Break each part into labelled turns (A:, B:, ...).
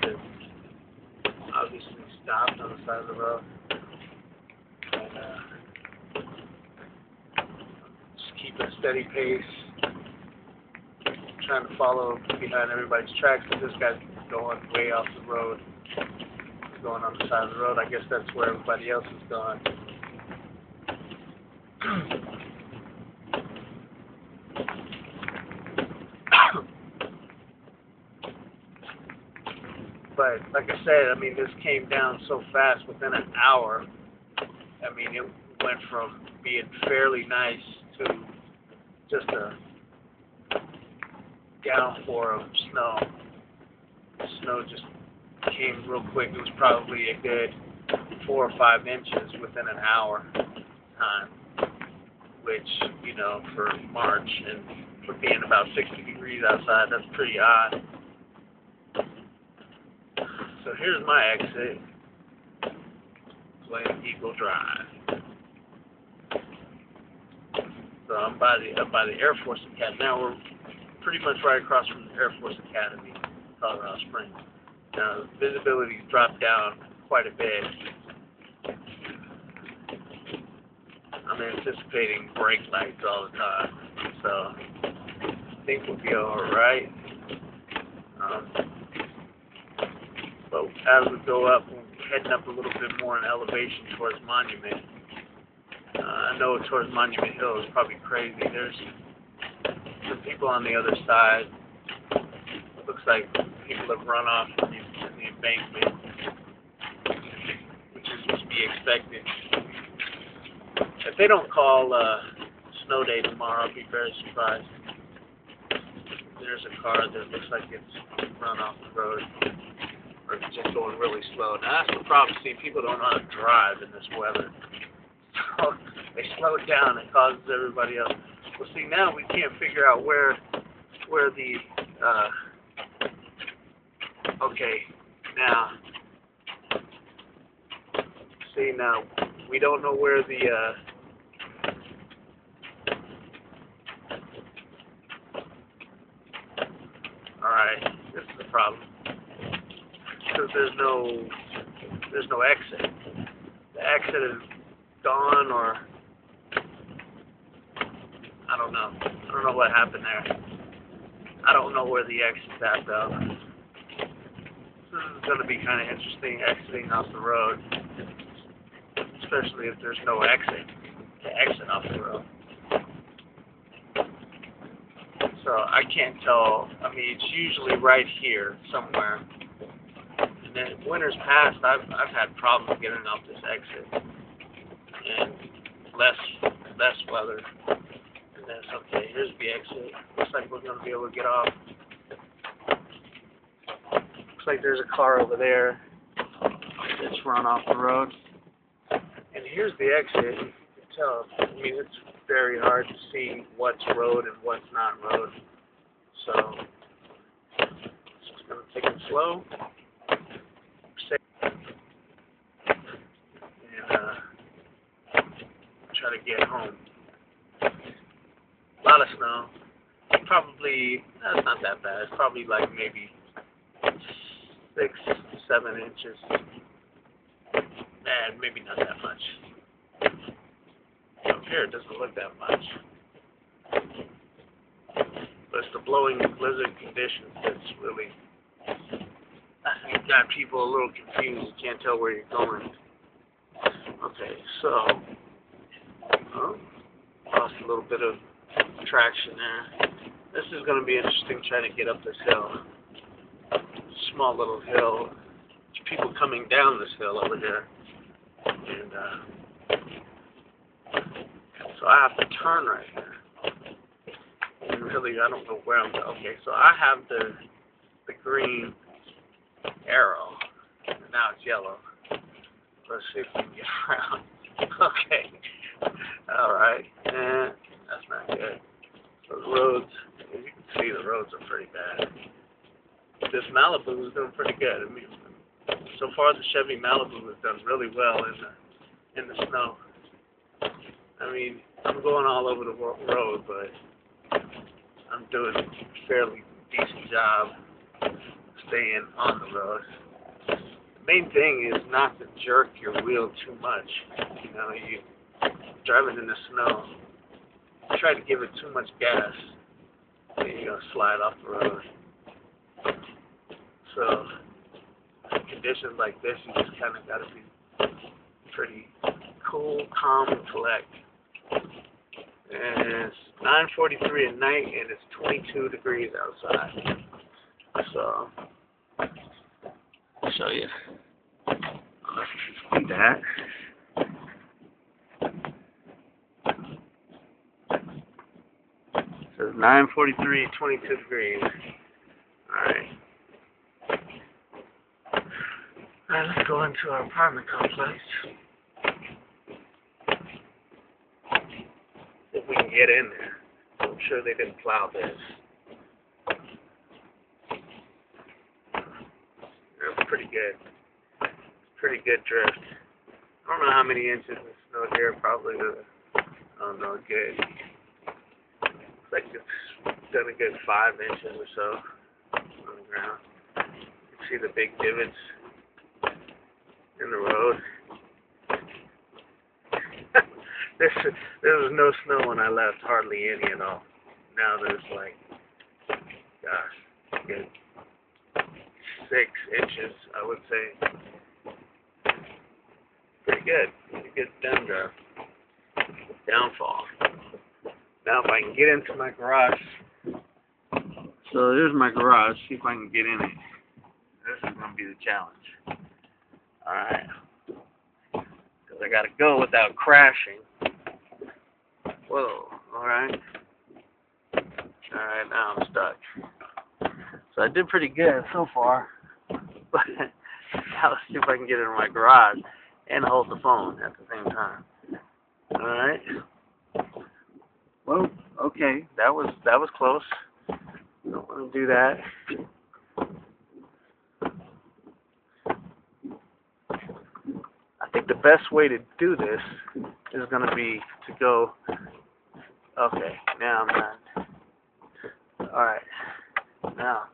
A: that obviously stopped on the side of the road. And just keeping a steady pace, trying to follow behind everybody's tracks, but this guy's going way off the road. He's going on the side of the road. I guess that's where everybody else is going. But like I said, I mean, this came down so fast within an hour. I mean, it went from being fairly nice to just a downpour of snow. The snow just came real quick. It was probably a good 4 or 5 inches within an hour time, which, you know, for March and for being about 60 degrees outside, that's pretty odd. So here's my exit, Glen Eagle Drive. So I'm by the Air Force Academy. Now we're pretty much right across from the Air Force Academy, Colorado Springs. Now visibility's dropped down quite a bit. I'm anticipating brake lights all the time, so I think we'll be all right. But as we go up, we're heading up a little bit more in elevation towards Monument. I know towards Monument Hill is probably crazy. There's some people on the other side. It looks like people have run off in the embankment, which is to be expected. If they don't call snow day tomorrow, I'll be very surprised. There's a car that looks like it's run off the road. Or just going really slow. Now that's the problem. See, people don't know how to drive in this weather. So they slow down. It causes everybody else. Well, see, now we can't figure out where the okay. Now, see, now we don't know where the all right. This is the problem. Because there's no exit. The exit is gone, or I don't know. I don't know what happened there. I don't know where the exit's at though. This is going to be kind of interesting, exiting off the road, especially if there's no exit to exit off the road. So I can't tell. I mean, it's usually right here somewhere. And then winters past, I've had problems getting off this exit, and less weather. And then okay, here's the exit. Looks like we're gonna be able to get off. Looks like there's a car over there that's run off the road. And here's the exit. You can tell. I mean, it's very hard to see what's road and what's not road. So just gonna take it slow. Try to get home. A lot of snow. Probably, that's not that bad. It's probably like maybe 6, 7 inches. And maybe not that much. Up here it doesn't look that much. But it's the blowing blizzard conditions that's really got people a little confused. You can't tell where you're going. Okay, so lost a little bit of traction there. This is going to be interesting trying to get up this hill. Small little hill. There's people coming down this hill over here. And so I have to turn right here. And really, I don't know where I'm going. Okay, so I have the green arrow. And now it's yellow. Let's see if we can get around. Okay. Alright. And that's not good. So the roads, as you can see, the roads are pretty bad. This Malibu is doing pretty good. I mean, so far the Chevy Malibu has done really well in the snow. I mean, I'm going all over the road, but I'm doing a fairly decent job staying on the road. The main thing is not to jerk your wheel too much. You know, you driving in the snow, try to give it too much gas, and you're gonna slide off the road. So, in conditions like this, you just kind of gotta be pretty cool, calm, and collect. And it's 9:43 at night, and it's 22 degrees outside. So, I'll show you. See that? So it's 9:43, 22 degrees. Alright. Alright, let's go into our apartment complex. If we can get in there. I'm sure they didn't plow this. That's pretty good. Pretty good drift. I don't know how many inches of snow here. Probably, I don't know, good. Looks like it's done a good 5 inches or so on the ground. You can see the big divots in the road. There was no snow when I left, hardly any at all. Now there's like, gosh, good 6 inches, I would say. Pretty good downfall. Now if I can get into my garage, so here's my garage, see if I can get in it. This is going to be the challenge. Alright. Because I got to go without crashing. Whoa, alright. Alright, now I'm stuck. So I did pretty good so far. But now let's see if I can get into my garage and hold the phone at the same time. Alright. Well, okay, that was close. Don't want to do that. I think the best way to do this is going to be to go. Okay, now I'm done. Alright, now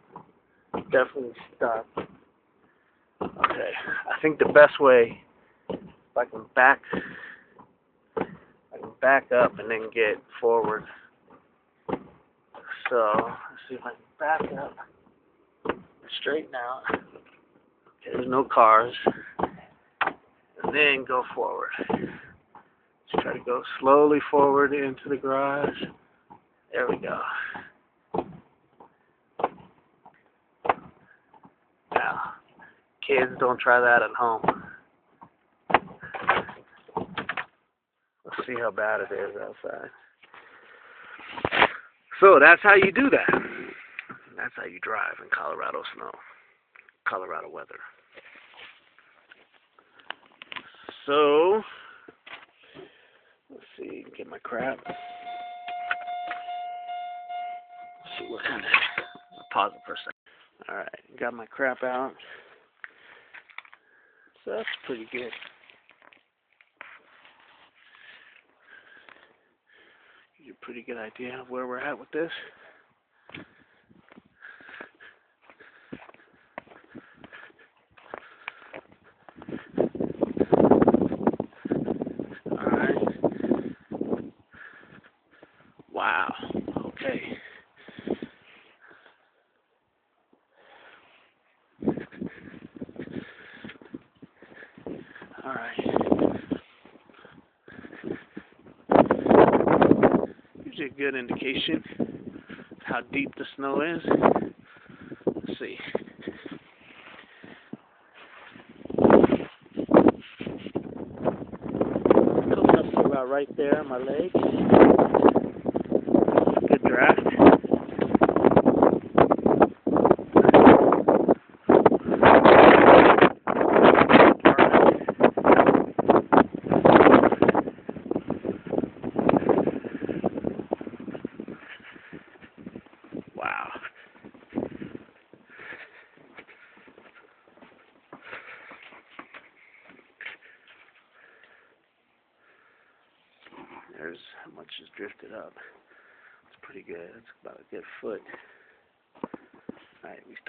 A: definitely stop. Okay, I think the best way, if I can back up and then get forward. So, let's see if I can back up, straighten out. Okay, there's no cars. And then go forward. Just try to go slowly forward into the garage. There we go. Now, kids, don't try that at home. Let's see how bad it is outside. So that's how you do that. That's how you drive in Colorado snow, Colorado weather. So, let's see, get my crap. Let's see what kind of, pause it for a second. Alright, got my crap out. So that's pretty good. Gives you a pretty good idea of where we're at with this. Wow. Okay. All right. Gives you a good indication of how deep the snow is. Let's see. Comes up to about right there on my leg. Good draft. Wow. There's how much is drifted up. It's pretty good. It's about a good foot. Alright, we stop.